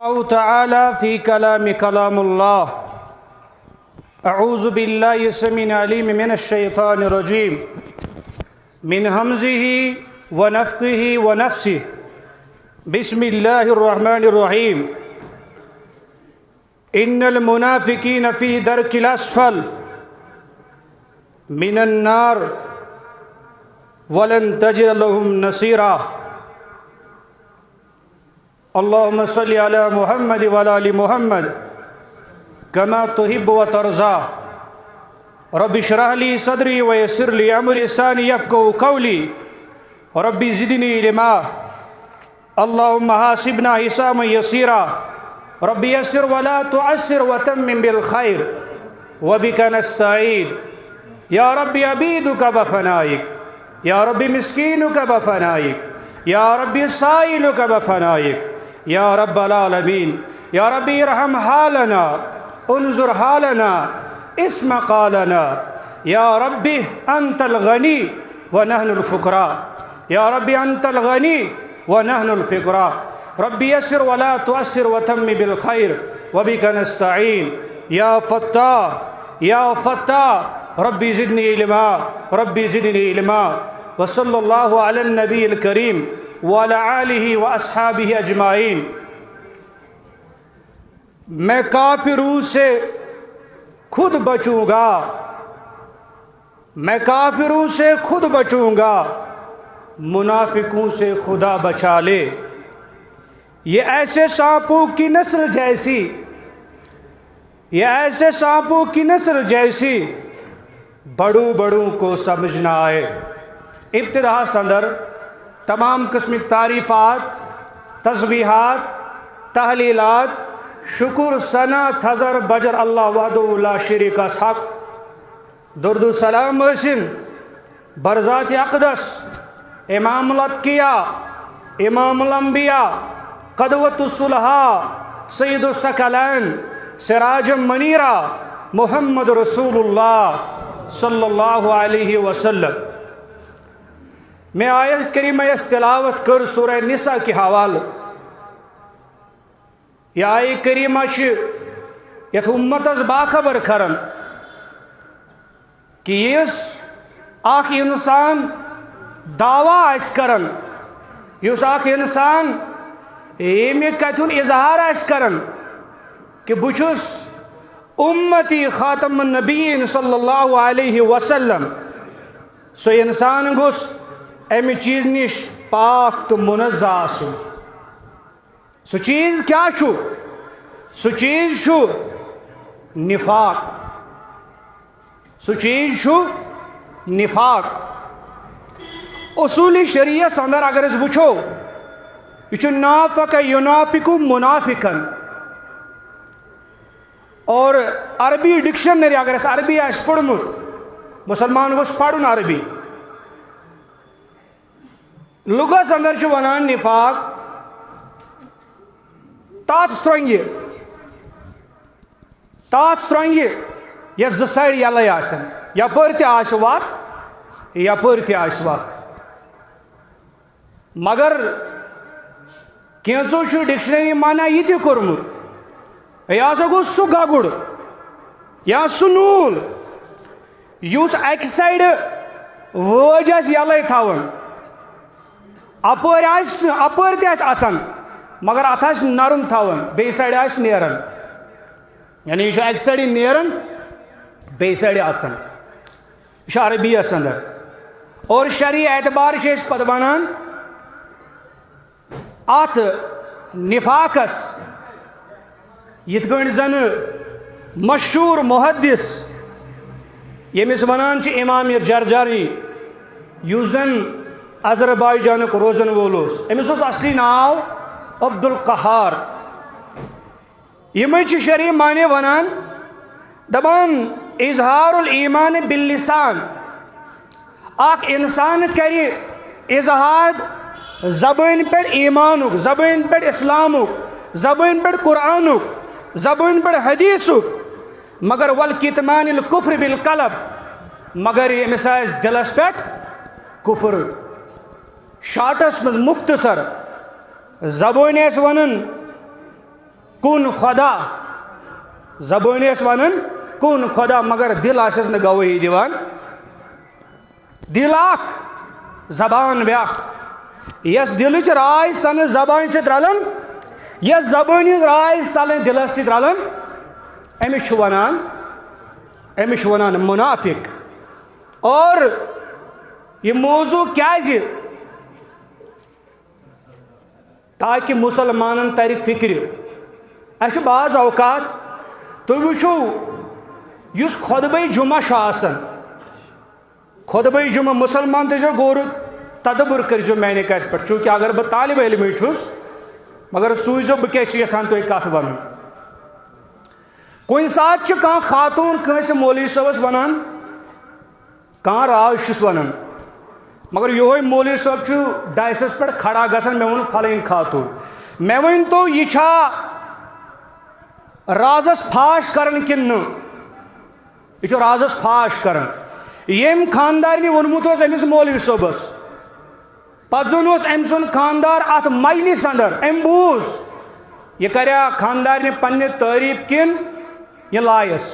الله تعالى في كلام الله. أعوذ بالله السميع العليم من الشيطان الرجيم من همزه ونفخه ونفسه. بسم الله الرحمن الرحيم. إن المنافقين في درك الأسفل من النار ولن تجد لهم نصيرا. اللهم صل على محمد وعلى آل محمد كما تحب وترضى. رب اشرح لي صدري ويسر لي أمري لساني يفقهوا قولي. رب زدني علما. اللهم حاسبنا حسابا يسيرا. رب يسر ولا تعسر وتمم بالخير وبك نستعين. يا رب عبيدك بفنائك. يا رب مسكينك بفنائك. يا رب سائلك بفنائك. يا رب العالمين. يا رب ارحم حالنا، انظر حالنا، اسمع قالنا. يا رب أنت الغني ونحن الفقراء. يا رب أنت الغني ونحن الفقراء. رب يسر ولا تؤسر وتم بالخير وبك نستعين. يا فتاح يا فتاح ربي زدني علما. ربي زدني علما. وصلى الله على النبي الكريم وعلى آلہ واصحابہ اجمعین. میں کافروں سے خود بچوں گا. میں کافروں سے خود بچوں گا. منافقوں سے خدا بچا لے. یہ ایسے سانپوں کی نسل جیسی، یہ ایسے سانپوں کی نسل جیسی بڑوں بڑوں کو سمجھ نہ آئے. ابتدا صدر تمام قسم کی تعریفات، تسبیحات، تحلیلات، شکر، ثنا، تھزر بجر اللہ وحدہ لا شریک حق. درد و سلام ٲسِن برذات اقدس امام الاتقیاء، امام الانبیاء، قدوۃ الصلحاء، سید الثقلین، سراج منیرہ محمد رسول اللہ صلی اللہ علیہ وسلم. میں آیت کریمہ اس تلاوت کر سورہ نساء کی حوالہ. یہ آیت کریمہ یت امتس باخبر کرن کہ یس اخ انسان دعویٰ آس کرن، یس اخ انسان یمہ کتھن اظہار آس کرن کہ بچس امتی خاتم النبیین صلی اللہ علیہ وسلم، سو انسان گوس امہ چیز نش پاک تو منزہ آسن. سو چیز کیا چھو؟ سو چیز چھو نفاق. سو چیز چھو نفاق. اصول شریعت اندر اگر اس وچھو یہ نافق ینافق منافقن. اور عربی ڈکشنری اگر اس عربی آس پڑھمت مسلمان گوس پڑھن عربی. لغت اندر چھو ونان نفاق تات سترنگی، تات سترنگی یا زسائر یلے آسن، یا پرتی آس وات یا پرتی آس وات. مگر کینسو چھو ڈکشنری مانا یہ تھی کرمت یا سا گو سو گاگڑ یا سنول یوس ایک سائڈ وجہ یلے تھاون اپر تہ اچان مگر ات نرم تھاون بی سائڈ نیران. یعنی یہ اک سائڈ نیران بی سائڈ اچان. یہ عربی اندر. اور شرعی اعتبار پتہ ونان ات نفاقس یت گھنٹ زن مشہور محدث یمس ونان امام جرجری یس زن آذربائیجانک روزن وول امس اصلی ناو عبد القہار. یہ شرعی معنی ونان دپان اظہار الایمان باللسان. اخ انسان کری اظہار زبان پہ ایمانک، زبان پہ اسلامک، زبان پہ قرآنک، زبان پہ حدیثک، مگر والکتمان الکفر بالقلب، مگر امس دلس پہ کفر. شارٹس من مختصر زبان ونن کن خدا زبانی اس ونن کن خدا مگر دل آسس نہ گواہی دیوان دل اخ زبان بیاکھ یس دلچ رائے سن زبان سے رلن یس زبان رائے سن دلس سے رلن امس ونان منافق اور یہ موضوع کیازِ تاکہ مسلمانن تر فکر اس بعض اوقات تُہۍ وٕچھِو یُس خۄطبہٕ جمعہ چھُ آسان خۄطبہٕ جمعہ مسلمان تہِ چھِ غور تدبر کٔرۍزیو میانہِ کتھِ پٮ۪ٹھ چوٗنکہِ اگر بہٕ طالب علمٕے چھُس مگر سوٗزیو بہٕ کیٛاہ چھُس یژھان تۄہہِ کتھ وَنُن کُنہِ ساتہٕ چھِ کانٛہہ خاتوٗن کٲنٛسہِ مولوی صٲبس وَنان کانٛہہ راز چھُس وَنان مگر یہوے مولوی صٲب چھُ ڈایسس پٮ۪ٹھ کھڑا گژھان مےٚ ووٚن پھلٲنۍ خاتوٗن مےٚ ؤنۍتو یہِ چھا رازس فاش کران کِنہٕ نہٕ یہ چھُ رازس فاش کران ییٚمۍ خاندارنہِ ووٚنمُت اوس أمِس مولوی صٲبس پتہٕ زن اوس أمۍ سُنٛد خاندار اتھ مجلس اندر أمۍ بوٗز یہِ کریا خاندارنہِ پننہِ تعریٖف کِنہٕ یہِ لایس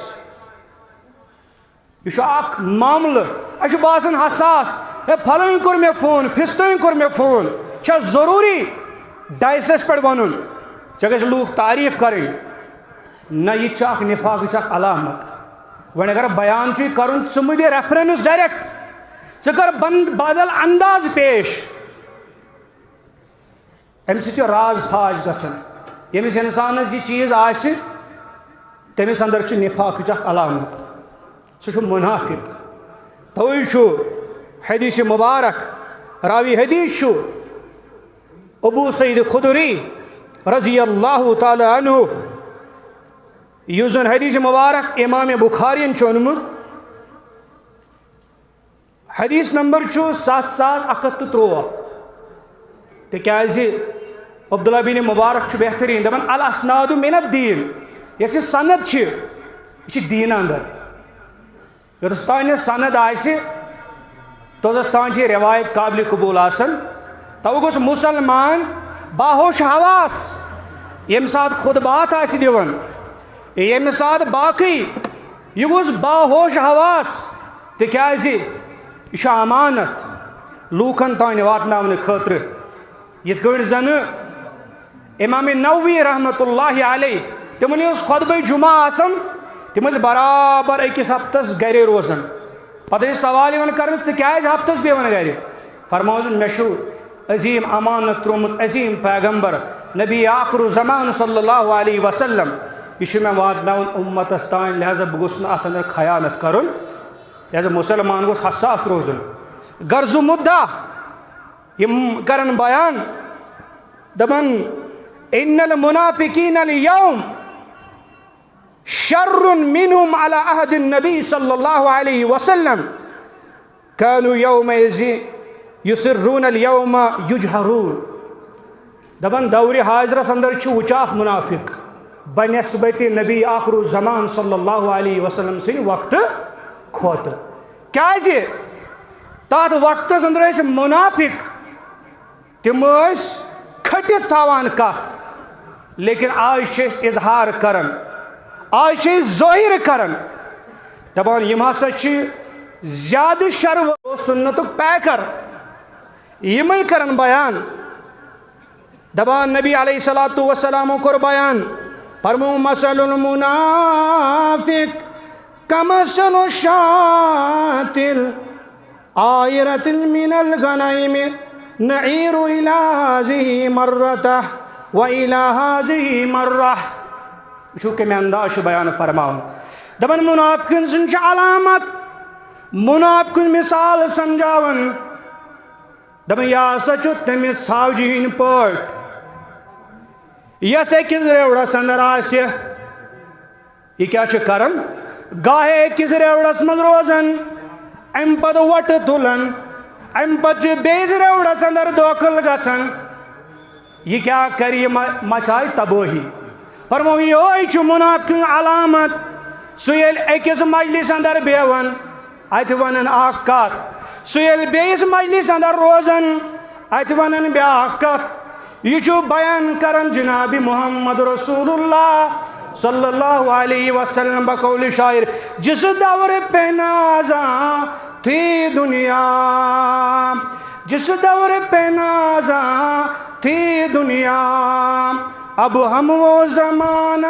یہ چھُ اکھ معاملہٕ اسہِ چھُ باسان حساس ہے پھلٲنۍ کوٚر مےٚ فون فِستٲنۍ کوٚر مےٚ فون چھا ضروٗری ڈایسس پٮ۪ٹھ وَنُن ژےٚ گژھِ لوٗکھ تعریٖف کَرٕنۍ نہ یہِ تہِ چھِ اکھ نِفاقٕچ اکھ علامت وۄنۍ اگر بیان چھُے کرُن ژٕ مہٕ دِ ریفرنس ڈایریکٹ ژٕ کر بدل انداز پیش امہِ سۭتۍ چھُ راز فاش گژھان ییٚمِس انسانس یہِ چیٖز آسہِ تٔمِس اندر چھُ نِفاقٕچ اکھ علامت سُہ چھُ منافق توے چھُ حدیث مبارک راوی حدیث چھُ ابو سعید خدری رضی اللہ تعالی عنہ یُس زن حدیث مبارک امام بخارین چھُ اوٚنمُت حدیث نمبر چھُ 7113 تِکیازِ عبداللہ بن مبارک چھُ بہتریٖن دپان الاسناد من الدین یۄس یہِ سند چھِ یہِ چھِ دیٖن اندر یوٚتس تانۍ یہِ سند آسہِ توٚتس تانۍ چھِ روایت قابلِ قبوٗل آسان توٕ گوٚژھ مُسلمان باہوش حواس ییٚمہِ ساتہٕ خُطبات آسہِ دِوان ییٚمہِ ساتہٕ باقٕے یہِ گوٚژھ باہوش حواس تِکیازِ یہِ چھُ امانت لوٗکن تانۍ واتناونہٕ خٲطرٕ یِتھ کٲٹھۍ زنہٕ امام نووی رحمتہ اللہ علیہ تِمن اوس خۄطبہٕ جمعہ آسان تِم ٲسۍ برابر أکِس ہفتس گرے روزان پتہٕ ٲسۍ سوال یِوان کرنہٕ ژٕ کیازِ ہفتس بیٚہوان گرِ فرماوُس مےٚ چھُ عظیٖم امانت ترٛوومُت عظیٖم پیغمبر نبی آخر زمان صلی اللہ علیہ وسلم یہ چھُ مےٚ واتناوُن اُمتس تانۍ لہذا بہٕ گوٚژھُس نہٕ اتھ اندر خیانت کرُن لہذا مسلمان گوٚژھ حساس روزُن غرض مُدا یِم کرن بیان دپان ان المنافقین اليوم شر منهم على عهد النبي صلى الله عليه وسلم كانوا يومئذ يسرون اليوم يجهرون دپان دورِ حاضرس اندر چھُ وٕچھاکھ منافق بنسبتِ نبی آخر الزمان صلی اللہ علیہ وسلم سٕنٛدِ وقتہٕ کھۄتہٕ کیازِ تتھ وقتس اندر ٲسۍ منافق تِم ٲسۍ کھٔٹِتھ تھاوان کتھ لیکن آز چھِ أسۍ اظہار کران آز چھِ أسۍ ظٲہِر کران دپان یِم ہسا چھِ زیادٕ شرو سنتُک پیکر یِمے کران بیان دپان نبی علیہ الصلوۃ والسلامو کوٚر بیان فرمو مثل المنافق كمثل الشاة العائرة من الغنم نعير إلى هذه مرة وإلى هذه مرة وچھو کہ میں انداز بیان فرماؤں دپان منافقن سن چھ علامت منافقن مثال سمجھاون دپان یا سچو تمس ساوجی ہن پٲٹھۍ یس أکِس ریوڑس اندر آسہِ یہِ کیٛاہ چھُ کران گاہے أکِس ریوڑس منٛز روزان امہِ پتہٕ وۄٹہٕ تُلان امہِ پتہٕ چھُ بیٚیِس ریوڑس اندر دٲخل گژھان یہِ کیٛاہ کرِ یہِ مچایہِ تبٲہی فرمو یہوے چھُ منافقن علامت سُہ ییٚلہِ أکِس مجلس اندر بیٚہوان اتہِ ونان اکھ کتھ سُہ ییٚلہِ بیٚیِس مجلس اندر روزان اتہِ ونان بیٛاکھ کتھ یہ چھو بیان کرن جناب محمد رسول اللہ صلی اللہ علیہ وسلم بقول شاعر جس دور پہ نازاں تھی دنیا جس دور پہ نازاں تھی دنیا اب ہم وہ زمانہ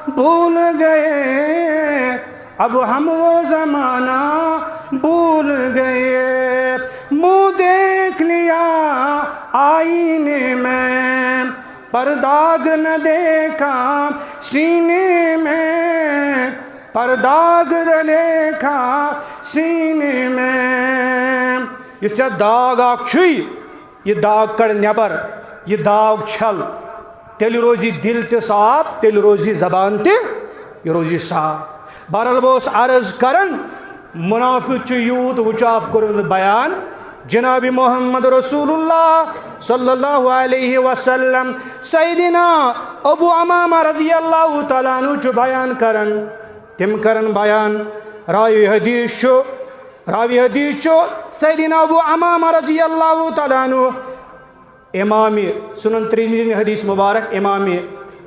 بھول گئے اب ہم وہ زمانہ بھول گئے منہ دیکھ لیا آئینے میں پر داغ نہ دیکھا سینے میں پر داغ نہ دیکھا سینے میں یہ داغ اکھ چھُی یہ داغ کڑ نیبر یہ داغ چھل تیل روزی دل تہ صاف تیل روزی زبان تہ یہ روزی صاف بہرحال بہت عرض کرن منافق یوت وچاف کورمت بیان جناب محمد رسول اللہ صلی اللہ علیہ وسلم سیدنا ابو امامہ رضی اللہ تعالیٰ عنہ بیان کرن تم کرن بیان راوی حدیث چھو سیدنا ابو امامہ رضی اللہ تعالیٰ عنہ امام سنن ترمذی حدیث مبارک امام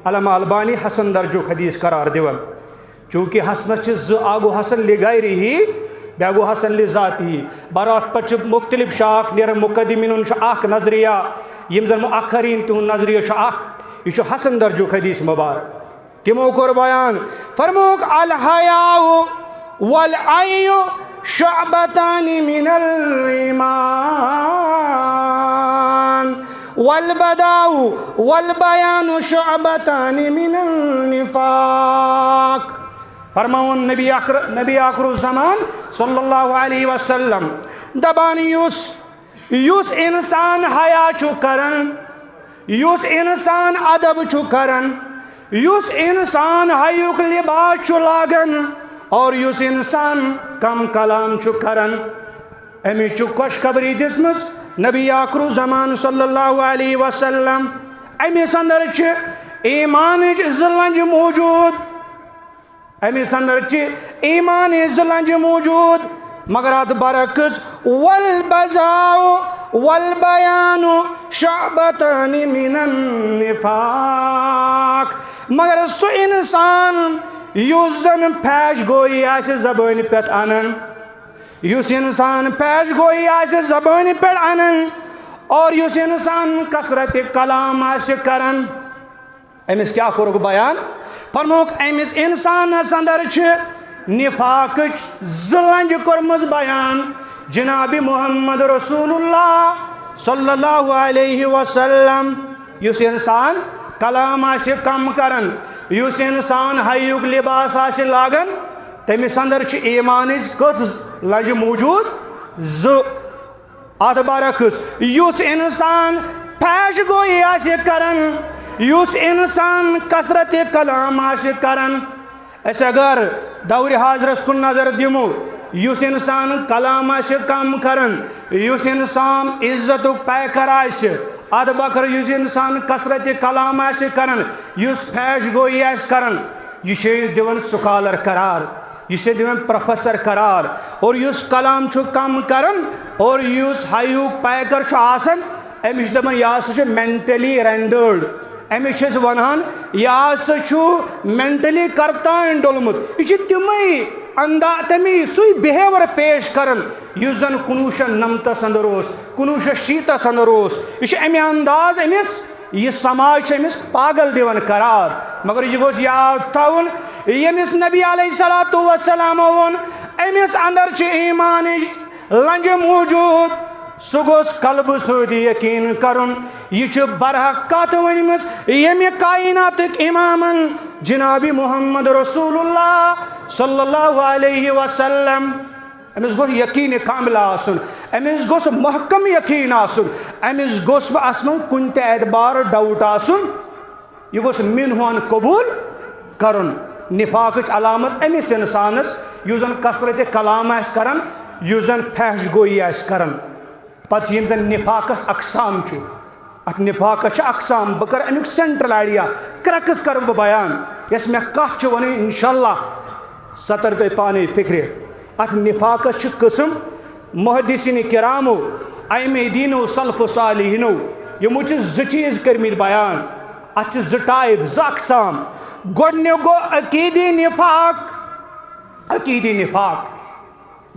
علامہ البانی حسن درجو حدیث قرار دیون چونکہ حسن چھ آگو حسن لغیرہ بیاگو حسن لذاتی برات پچ مختلف شاخ نیر مقدمین اخ نظریہ یم زن مؤخرین تہن نظریہ اخ یہ حسن درجو حدیث مبارک تمو کور بیان فرموک الحیاء والعی شعبتان من الایمان والبداء والبیان شعبتان من النفاق فرماون نبی آخر الزمان صلی اللہ علیہ وسلم دبان یوس انسان حیا چھو کرن یوس انسان ادب چھو کرن یوس انسان حیوک لباس چھو لاگن اور یوس انسان کم کلام چھو کرن امی چھو خوشخبری دسمس نبی آخر الزمان صلی اللہ علیہ وسلم امی سندر چھ ایمان زلنج موجود امی سندر چھ ایمان زلنج موجود مگرات برعکس والبزاء والبیان شعبتان من النفاق مگر سو انسان یوس زن پیش گوئی آسے زبان پیٹ انن یوس انسان پیش گوئی آسے زبان پیٹ انن اور یوس انسان کثرت کلام آسے کرن امس کیا کرو بیان فرموک امس انسان اندر نفاق زلنج کورمز بیان جناب محمد رسول اللہ صلی اللہ علیہ وسلم یس انسان کلام آسے کم کرن یس انسان حیوک لباس آسے لاگن تمس اندر ایمان کت لنج موجود ات برعکس یس انسان پیش گوئی آسے کرن یس انسان کثرت کلام آسے کرن اس اگر دور حاضرس کن نظر دمو یس انسان کلام آسے کم کرن یس انسان عزت پیکر آسے اد بکر یس انسان کثرت کلام آسے کرن یس پیش گوئی آسے کرن یہ دون سکالر قرار یہ دون پروفیسر قرار اور یس کلام چھو کم کرن اور یس حیوک پیکر چھو آسن امش دپان یہ ہسا مینٹلی رینڈرڈ امس ونان یہ ہسا مینٹلی کرتان ڈولمت یہ تمی تمی سی بہیور پیش کرن اس زن 1999 اندر اس 1960 اندر اس یہ امہ انداز امس یہ سماج امس پاگل دیون قرار مگر یہ گوس یاد تھاون یمس نبی علیہ الصلوۃ والسلام ون امس اندر ایمان لنج موجود سہ گوس قلب سۭتۍ یقین کرن یہ برحق کت ونمژ یمہ کائناتک امامن جناب محمد رسول اللہ صلی اللہ علیہ وسلم امس گوس یقین کامل آسن امس گوس محکم یقین آسن امس گوس اسمن کن تہ اعتبار ڈاؤٹ آسن یہ گوس منہون قبول کرن نفاقچ علامت امس انسانس یس زن کثرت کلام آس کرن یس زن فحش گوئی آس کرن پتہ یم زن نفاقس اقسام ات نفاقس اقسام بہ کر امیک سینٹرل آئیڈیا کرکس کر بہ بیان یس مے کت ون انشاءاللہ ستر تھی پانے فکر ات نفاقس قسم محدثین کرامو ائمہ دینو سلف صالحینو یمو چھ چیز کرمت بیان ات ٹائپ اقسام گۄڈنیُک گو عقیدی نفاق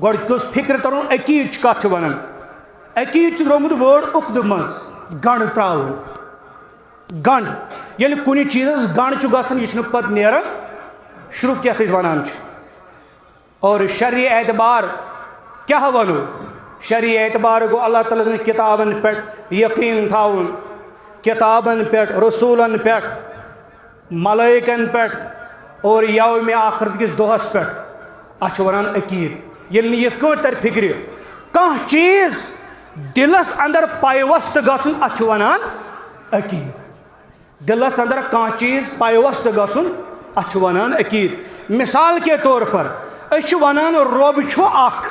گۄڈ گوٚژھ فکر ترُن عقیٖد کتھ ونان عقیٖد چھُ درٛومُت وٲڈ اُقدٕ منٛز گنڈ تراوُن گنڈ ییٚلہِ کُنہِ چیٖزس گنڈ چھُ گژھان یہِ چھُنہٕ پتہٕ نیران شرُک یتھ أسۍ ونان چھِ اور شرعی اعتبار کیٛاہ ونو شرعی اعتبار گوٚو اللہ تعالیٰ سٕنٛدِ کِتابن پٮ۪ٹھ یقیٖن تھاوُن کِتابن پٮ۪ٹھ رسوٗلن پٮ۪ٹھ ملٲیکن پٮ۪ٹھ اور یومِ آخرت کِس دۄہس پٮ۪ٹھ اتھ چھِ ونان عقیٖد ییٚلہِ نہٕ یِتھ کٲٹھۍ ترِ فکرِ کانٛہہ چیٖز دلس اندر پیوست گژھُن اتھ چھِ ونان عقیٖد دلس اندر کانٛہہ چیٖز پیوست گژھُن اتھ چھِ ونان عقیٖد مثال کے طور پر أسۍ چھِ ونان رۄب چھُ اکھ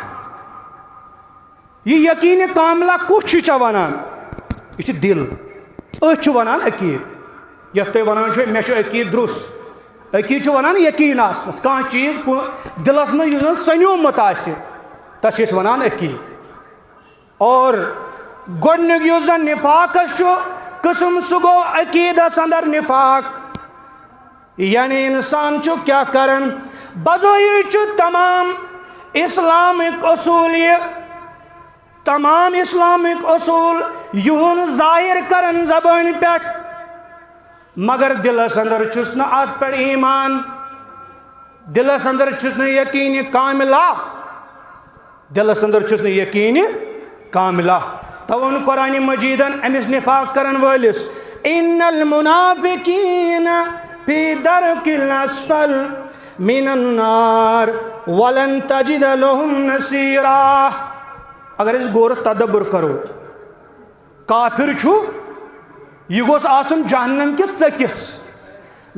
یہ یقیٖنِ کاملہ کُس چھُ ژےٚ ونان یہِ چھُ دل أسۍ چھِ ونان عقیٖد یتھ تُہۍ ونان چھِو مےٚ چھُ عقیٖد درُس عقیٖد چھُ ونان یقیٖن آسنس کانٛہہ چیٖز دلس منٛز یُس زن سنیومُت آسہِ تتھ چھِ أسۍ ونان عقیٖد اور گۄڈنیُک یُس زن نفاقس چھُ قسم سُہ گوٚو عقیٖدس اندر نفاق یعنی انسان چھُ کیٛاہ کران بظٲہر چھُ تمام اسلامک اصوٗل یہ تمام اسلامک اصوٗل یِہُنٛد ظٲہر کران زبانہِ پٮ۪ٹھ مگر دلس اندر چھُس نہٕ اتھ پٮ۪ٹھ ایمان دلس اندر چھُس نہٕ یقیٖنِ کاملہ دلس اندر چھُس نہٕ یقیٖنِ کاملہ تو ووٚن قرآنِ مجیٖدن أمِس نفاق کرن وٲلِس اِنَّ الْمُنَافِقِينَ فِي دَرْكِ الْأَسْفَلِ مِنَ النَّارِ وَلَن تَجِدَ لَهُمْ نَصِيرًا اگر أسۍ غور تدبر کرو کافر چھُ یہ گوٚژھ آسُن جہنم کِس ژٔکِس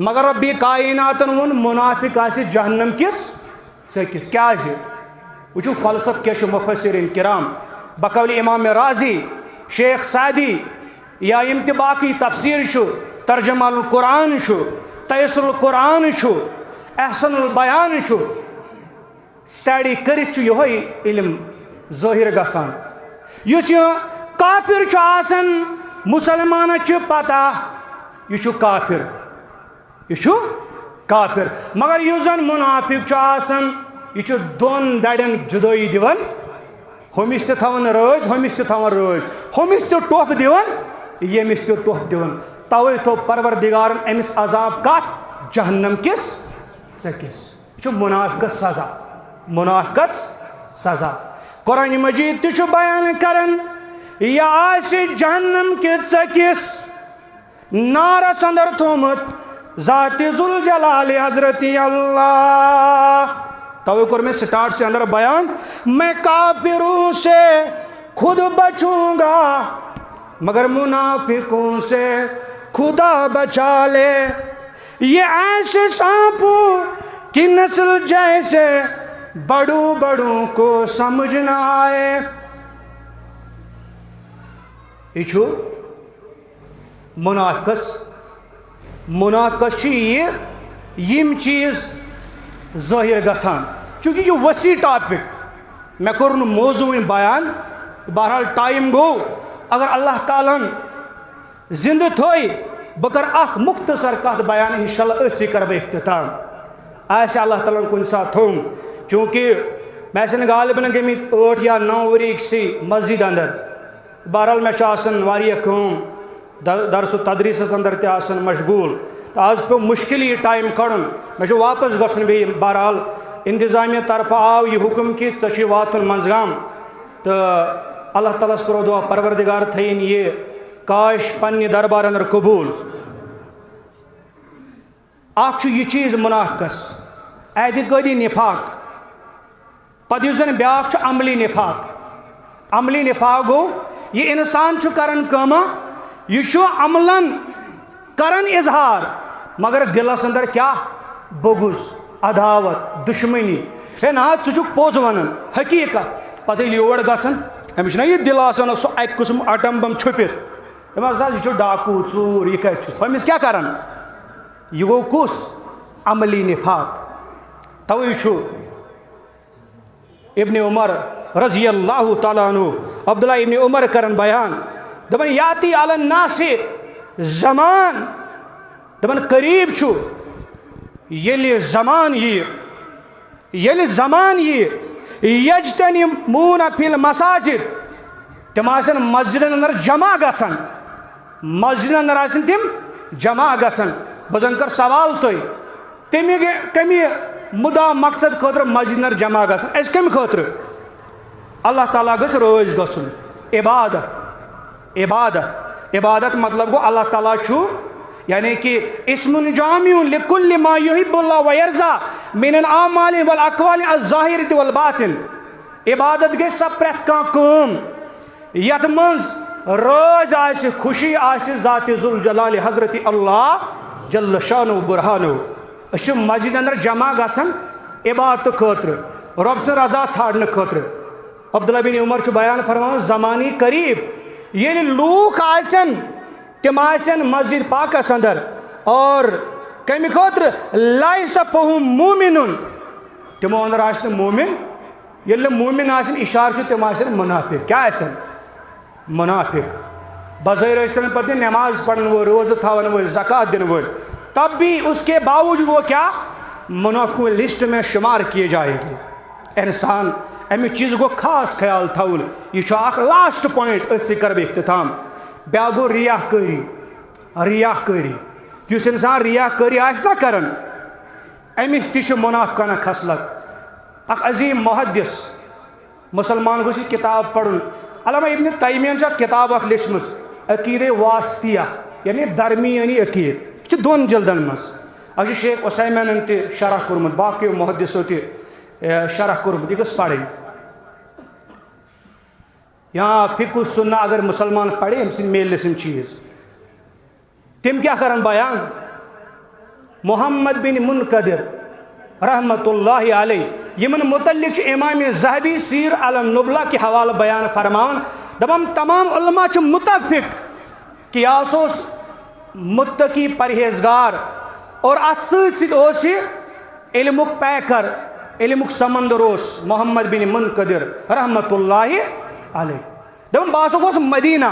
مگر ربی کائناتن ووٚن منافق آسہِ جہنم کِس ژٔکِس کیٛازِ وٕچھِو فلسفہٕ کیٛاہ چھُ مُفسِریٖن کرام بقول امام راضی شیخ سعدی یا یِم تہِ باقٕے تفسیٖر چھُ ترجمہ القرآن چھُ تیسر القرآن چھُ احسن البیان چھُ سٹڈی کٔرِتھ چھُ یِہوے علم ظٲہر گژھان یُس یہِ کافر چھُ آسان مُسلمانس چھِ پتہ یہِ چھُ کافر مگر یُس زن منافق چھُ آسان یہِ چھُ دۄن درٮ۪ن جُدٲیی دِوان ہُمِس تہِ تھاوان رٲچھ ہُمِس تہِ تھاوان رٲچھ ہُمِس تہِ ٹۄپھ دِوان ییٚمِس تہِ ٹۄپھ دِوان توے تھوٚو پروردِگارن أمِس عذاب کتھ جہنم کِس ژٔکِس یہِ چھُ منافقس سزا قرآنِ مجیٖد تہِ چھُ بیان کران یہِ آسہِ جہنم کِس ژٔکِس نارس اندر تھوٚومُت ذاتِ ذوالجلال حضرت اللہ توے کور میں سٹارٹ سے اندر بیان میں کافروں سے خود بچوں گا مگر منافقوں سے خدا بچا لے یہ ایسے سانپوں کی نسل جیسے بڑوں کو سمجھ نہ آئے یہ چھو منافقس چھ یم چیز ظاہر گژھان چونکہ یہ وسیع ٹاپک میں کور نہٕ موضوع بیان بہرحال ٹائم گو اگر اللہ تعالیٰ زندہ تھوئی بہ کر اخ مختصر کت بیان انشاءاللہ أتھی کر بہ اختتام آسہِ اللہ تعالیٰ کُنہِ ساتہٕ تھوٚوم چونکہ مےٚ آسن غالباً گٔمٕتۍ 8 یا 9 ؤری أکسٕے مسجد اندر بہرحال مےٚ چھُ آسان واریاہ کٲم درس و تدریٖسس اندر تہِ آسان مشغوٗل تو آز پیو مشکل یہ ٹائم کڑن میں واپس گھن بیٚیہِ بہرحال انتظامیہ طرف آو یہ حکم کہ ژےٚ واتُن منٛزگام تو اللہ تعالیٰ ہس کرو دعا پروردگار تھٲیِن یہ کاش پننہِ دربار اندر قبوٗل اکھ چھُ یہ چیز منافقس اعتقٲدی نفاق پتہٕ یُس زن بیٛاکھ چھُ عملی نفاق گوٚو یہ انسان چھُ کران کٲما یہ چھُ عملن کرن اظہار مگر دلس اندر کیا بغض عداوت دشمنی ہے نا ژٕ چھُکھ پوٚز ونان حقیقت پتہٕ ییٚلہِ یور گژھان أمِس چھُنہ یہِ دل آسان سُہ اکہِ قٕسم اٹم بم چھُپِتھ دپان یہِ چھُ ڈاکوٗ ژوٗر یہِ کتہِ چھُ أمِس کیٛاہ کران یہِ گوٚو کُس عملی نفاق توے چھُ ابن عمر رضی اللہ تعالیٰ عنہ عبداللہ ابن عمر کرن بیان دپان یاتی علی الناس زمان دپان قریب چھو یلی زمان یجتنمون فی المساجد تم آسن مسجدن اندر جمع گژھان مسجدن اندر آسن تم جمع گژھان بہٕ زن کر سوال تُہۍ کمی مدعا مقصد خٲطرٕ مسجد اندر جمع گژھان أسۍ کمہِ خٲطرٕ اللہ تعالیٰ گژھِ رٲضۍ گژھُن عبادت مطلب گو اللہ تعالیٰ چھُ یعنی کہ اسم جامع لکل ما یحب اللہ ویرضا من الاعمال والاقوال الظاہرۃ والباطن عبادت گژھِ سۄ پرٛٮ۪تھ کانٛہہ کٲم یتھ منٛز رٲضۍ آسہِ خوشی آسہِ ذاتِ ذوالجلال حضرت اللہ جل شانہ برہانہ أسۍ چھِ مسجد اندر جمع گژھان عبادت خٲطرٕ رۄب سٕنٛز رضا ژھانڈنہٕ خٲطرٕ عبداللہ بن عمر چھُ بیان فرماوان زمانی قریب ییٚلہِ لوٗکھ آسن تم آسن مسجد پاکس اندر اور کمی خٲطرٕ لیس فہم مومنن تمو اندر آسہِ نہٕ مومن ییٚلہِ نہٕ مومن آسن اشارٕ چھُ تم آسن منافق کیٛاہ آسن منافق بظٲہر ٲسۍ تن پتہٕ نماز پڑھن وٲلۍ روزٕ تھاون وٲلۍ زکات دِنہٕ وٲلۍ تب بھی اس کے باوجود وہ کیا منافقوں لسٹ میں شمار کیے جائے گے انسان امی چیز کو خاص خیال تھاول یہ چھُ اکھ لاسٹ پوائنٹ أسۍ کر بہٕ اختتام بیاکھ گوٚو ریاہ کٲری یُس انسان ریاہ کٲری آسہِ نا کران أمِس تہِ چھُ منافقانہ خصلت اکھ عظیم محدث مسلمان گوٚژھ یہِ کتاب پرُن علامہ ابن تیمیہ چھِ اکھ کتاب اکھ لیچھمٕژ عقیدے واسطیہ یعنی درمیانی عقید یہ چھِ دۄن جلدن منٛز اکھ چھُ شیخ عثیمینن تہِ شرح کوٚرمُت باقیو محدثو تہِ شرح کوٚرمُت یہِ گٔژھ پرٕنۍ یہاں فقہ سنہ اگر مسلمان پڑھے أمۍ سٕنٛدۍ میلنس یِم چیٖز تِم کیٛاہ کرن بیان محمد بن منقدر رحمت اللہ علیہ یمن متعلق چھُ امام ذہبی سیر علی النبلہ کے حوالہ بیان فرماوان دپان تمام علماء چھِ متفق کہ یہِ ہسا اوس متقی پرہیزگار اور اتھ سۭتۍ سۭتۍ اوس یہِ علمُک پیکر علمُک سمندر اوس محمد بن منقدر رحمت اللہ علیہ دپان بہٕ ہسا گوس مدینہ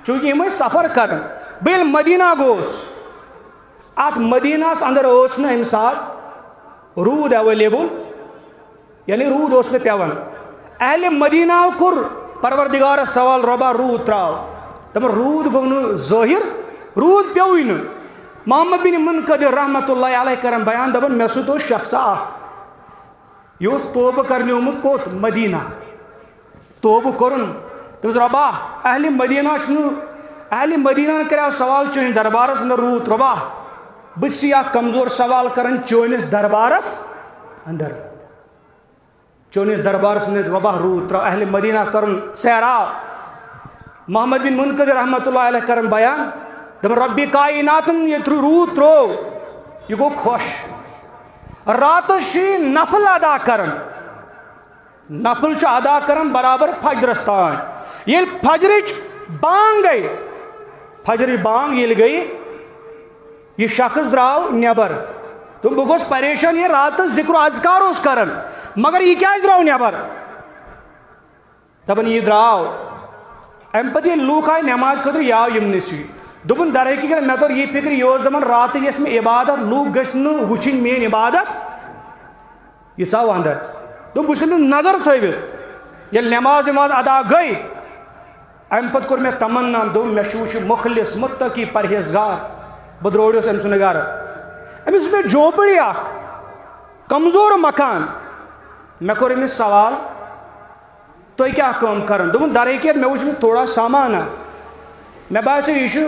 چونکہ یِم ٲسۍ سفر کران بہٕ ییٚلہِ مدینہ گوس اتھ مدینہس اندر اوس نہٕ امہِ ساتہٕ روٗد ایویلیبل یعنی روٗد اوس نہٕ پیوان اہلِ مدینہ کوٚر پروردگارس سوال رۄبا روٗد تراو دپان روٗد گوٚو نہٕ ظٲہر روٗد پیوٚوٕے نہٕ محمد بن منقدر رحمت اللہ علیہ کران بیان دپان مےٚ سۭتۍ اوس شخصا اکھ یہِ اوس توبہٕ کرنہِ آمُت کوٚت مدینہ توبہٕ کوٚرُن دوٚپُس رۄبا اہلِ مدینہ چھُنہٕ اہلِ مدینہ کریاو سوال چٲنِس دربارس اندر روٗد رۄبا بہٕ چھُسے اکھ کمزور سوال کران چٲنِس دربارس اندر چٲنِس دربارس اندر رۄبا روٗد تراو اہلِ مدینہ کرُن سیراب محمد بن منقدر رحمت اللہ علیہ کران بیان دپان رۄبِ کائناتن ییٚتہِ روٗد تروو یہِ گوٚو خۄش راتس چھُ یہِ نفل ادا کران نفل چھُ ادا کران برابر فجرس تام ییٚلہِ فجرٕچ بانگ گٔے فجرٕچ بانگ ییٚلہِ گٔے یہ شخص درٛاو نٮ۪بر دوٚپ بہٕ گوٚس پریشان یہِ راتس ذکر و اذکار اوس کران مگر یہِ کیٛازِ درٛاو نٮ۪بر دپان یہِ درٛاو امہِ پتہٕ ییٚلہِ لوٗکھ آے نٮ۪ماز خٲطرٕ یہِ آو یِمنٕے دوٚپُن در حقیٖقت مےٚ توٚر یہِ فکر یہِ اوس دپان راتٕچ یۄس مےٚ عبادت لوٗکھ گٔژھۍ نہٕ وٕچھِنۍ میٲنۍ عبادت یہِ ژاو اندر دوٚپ بہٕ چھُس أمِس نظر تھٲوِتھ ییٚلہِ نٮ۪ماز وٮ۪ماز ادا گٔے امہِ پتہٕ کوٚر مےٚ تمنا دوٚپ مےٚ چھُ وٕچھُن مُخلص مُتقی پرہیزگار بہٕ درٛوڈیوس أمۍ سُنٛد گرٕ أمِس اوس مےٚ جھوپڑی اکھ کمزور مکان مےٚ کوٚر أمِس سوال تُہۍ کیٛاہ کٲم کران دوٚپُن در حقیٖقت مےٚ وٕچھ أمِس تھوڑا سامانہ مےٚ باسیو یہِ چھُ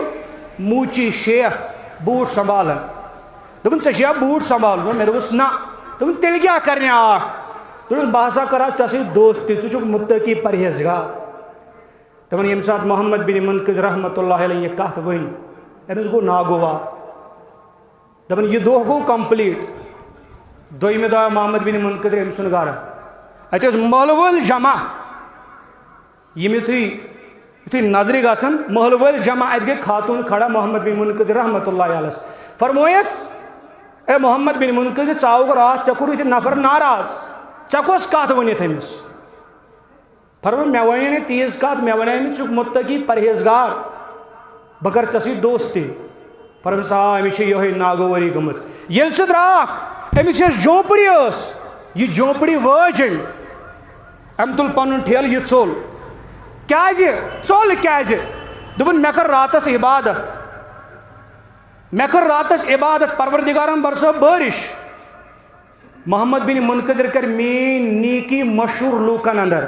موٗچی شیخ بوٗٹھ سنبھالان دوٚپُن ژےٚ چھِیا بوٗٹھ سنبھالُن مےٚ دوٚپُس نہ دوٚپُن تیٚلہِ کیٛاہ کرنہِ اکھ دوٚپُن بہٕ ہسا کرٕ ژےٚ سۭتۍ دوستی ژٕ چھُکھ مُتقی پرہیزگار دپان ییٚمہِ ساتہٕ محمد بن منقدر رحمت اللہ علیہ یہِ کتھ ؤنۍ أمِس گوٚو ناگوار دپان یہِ دۄہ گوٚو کمپلیٖٹ دوٚیمہِ دۄہ آو محمد بن منقدر أمۍ سُنٛد گرٕ اَتہِ ٲسۍ محلہٕ وٲلۍ جمع یِم یُتھُے نظرِ گژھان محلہٕ وٲلۍ جمع اَتہِ گٔے خاتوٗن کھڑا محمد بن منقدر رحمت اللہ علیہ فرمویس اے محمد بن منقدر ژٕ آوُکھ راتھ ژےٚ کوٚرُتھ یہِ نفر ناراض ژےٚ کۄس کتھ ؤنِتھ أمِس فرمون مے ون تیز کت مے ون ٹھیک متقی پرہیزگار بہ کر ژے سۭتۍ دوستی فرمس آ أمِس چھِ یِہوٚے ناگوٲری گٔمٕژ ییٚلہِ سُہ درٛاکھ أمِس یۄس جھونپڑی ٲس یہِ جھونپڑی وٲج أمۍ تُل پنُن ٹھیلہٕ یہِ ژوٚل کیٛازِ ژوٚل کیٛازِ دوٚپُن مےٚ کٔر راتس عبادت مےٚ کٔر راتس عبادت پروردگارن برسو بٲرِش محمد بن منقدر کر میٲنۍ نیکی مشہوٗر لوٗکن اندر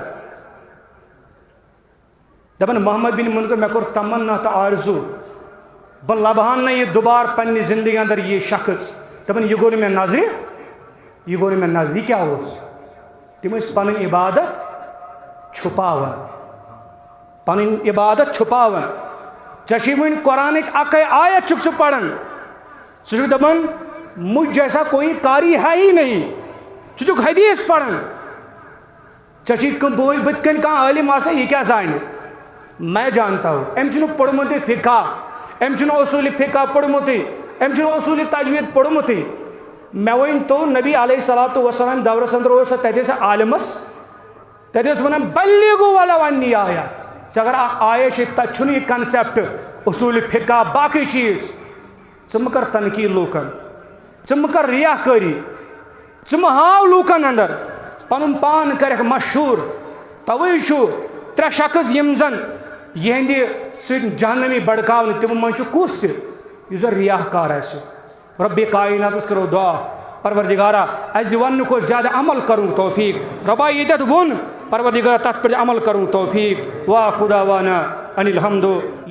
دپان محمد بن منقدر مےٚ کوٚر تمنا تہٕ آرزوٗ بہٕ لبہان نہٕ یہِ دُبارٕ پننہِ زندگی اندر یہِ شخص دپان یہِ گوٚو نہٕ مےٚ نظرِ یہِ گوٚو نہٕ مےٚ نظرِ یہِ کیٛاہ اوس تِم ٲسۍ پنٕنۍ عبادت چھُپاوان پنٕنۍ عبادت چھُپاوان ژےٚ چھُے وٕنۍ قرآنٕچ اکے آیت چھُکھ ژٕ پران ژٕ چھُکھ دپان مجھ جیسا کوئی قاری ہے ہی نہیں ژٕ چھُکھ حدیث پران ژےٚ چھُے بٕتھِ کَنۍ کانٛہہ عٲلِم آسان یہِ کیٛاہ زانہِ میں جانتا ہوں أمۍ چھُنہٕ پوٚرمُتٕے فِقہ أمۍ چھُنہٕ اصوٗلِ فِقہ پوٚرمُتٕے أمۍ چھُنہٕ اصوٗلِ تجویٖد پوٚرمُتٕے مےٚ ؤنۍتو نبی علیہ الصلوٰتُ وسلام دورس اندر اوس تتہِ ٲسۍ عالمس تتہِ ٲسۍ ونان بلیغوا ولو انی آیا ژےٚ اگر اکھ آیا چھِ تتہِ چھُنہٕ یہِ کنسیپٹ اصوٗلِ فِقہ باقٕے چیٖز ژٕ مہٕ کر تنقیٖد لوٗکن ژٕ مہٕ کر ریا کٲری ژٕ مہٕ ہاو لوٗکن اندر پنُن پان کرکھ مشہوٗر توے چھُ ترٛےٚ شخص یِم زن یِہنٛدِ سۭتۍ جہنمی بڑکاونہٕ تِمو منٛز چھُ کُس تہِ یُس زن ریاہ کار آسہِ رۄبِ کایناتس کرو دعا پروردگارا اَسہِ دِ وننہٕ کھۄتہٕ زیادٕ عمل کرُن توفیٖق رۄبا ییٚتٮ۪تھ ووٚن پروردگارا تتھ پٮ۪ٹھ عمل کرُن توفیٖق واخر دعوانا ان الحمد